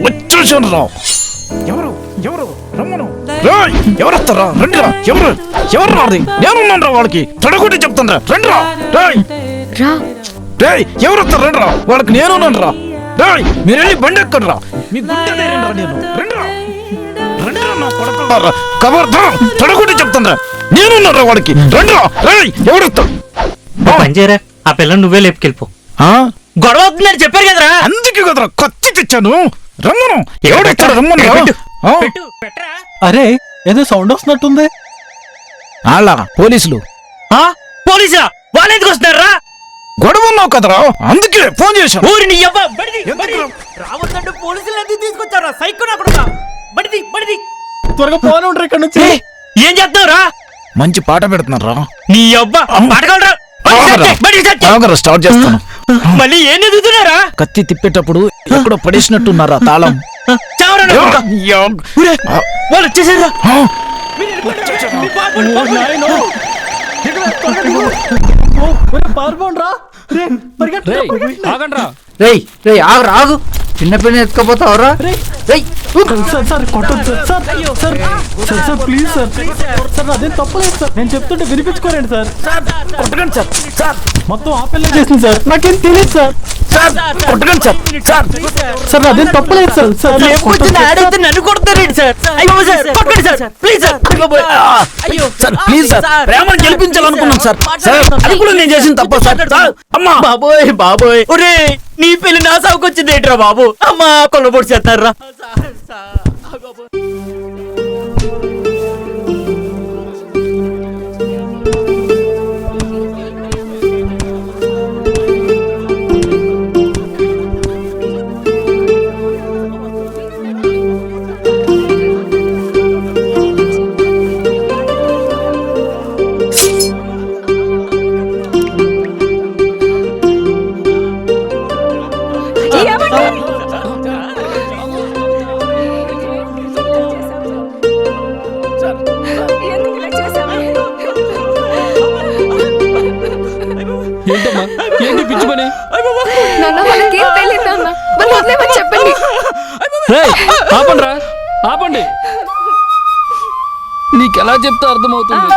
వచ్చేసాను రా. ఎవరు ఎవరు రమ్మను. ఎవరు వస్తారా? రండి రా. ఎవరు ఎవరు రాది? నేనున్నాను రా. వాళ్ళకి తొడగొట్టి చెప్తాను రా. రండి రా. ఎవరు వస్తారు? రండి రా. వాళ్ళకి నేనున్నాను రా. మీరు వెళ్ళి బండి ఎక్కండి రా. మీ గుండె రా. నేను రండి రా. రండి రా. నా కొడుకున్నారా? కబర్దా తొడగొట్టి చెప్తాను రా. నేనున్నాను రా. వాళ్ళకి రండి రా. ఎవరు వస్తారు? పంజేరా ఆ పిల్లని నువ్వే లేపుకెళ్ళిపో. గొడవ అవుతుందని చెప్పారు కదరా. అందుకే కదరా కత్తి తెచ్చాను. రమ్మను. ఎవడెక్కడ రమ్మను. అరే ఏదో సౌండ్ వస్తున్నట్టుంది. అలా పోలీసులు. పోలీసా? వాళ్ళు ఎందుకు వస్తున్నారా? గొడవ ఉన్నావు కదరా, అందుకే ఫోన్ చేశాను. ఊరిని రావద్దంటే పోలీసులు ఎందుకు తీసుకొచ్చారా? సైకో నా కొడుకా. బడిది త్వరగా ఫోన్ ఉంటారు ఇక్కడ నుంచి. ఏం చేస్తున్నావురా? మంచి పాట పెడుతున్నారా. నీ అబ్బా పాటగలరా? స్టార్ట్ చేస్తాను. మళ్ళీ ఏం ఎదుగుతున్నారా? కత్తి తిప్పేటప్పుడు ఎక్కడో పడేసినట్టున్నారా తాళం. వాళ్ళు వచ్చేసారా? ఆగు. చిన్న పిల్ల ఎత్తుకోపోతావరా? ప్లీజ్ సార్ అదేం తప్పలేదు సార్. నేను చెప్తుంటే వినిపించుకోరండి సార్. మొత్తం ఆ పిల్ల చేసింది సార్. నాకేం తెలియదు సార్. సార్ అదేం తప్పలేదు సార్. నన్ను కొడతారేంటి సార్? ప్లీజ్ సార్ ప్రేమను గెలిపించాలనుకున్నాను సార్. అది కూడా నేను చేసిన తప్ప సార్. అమ్మా బాబోయ్ ఒరే నీ పెళ్లి నా సాగుకొచ్చింది ఏంట్రా బాబు. అమ్మా కొల్లబొడి చేస్తారా? ఏంటి పిచ్చి పని? చెప్పండి. ఆపండి. నీకెలా చెప్తే అర్థమవుతుంది?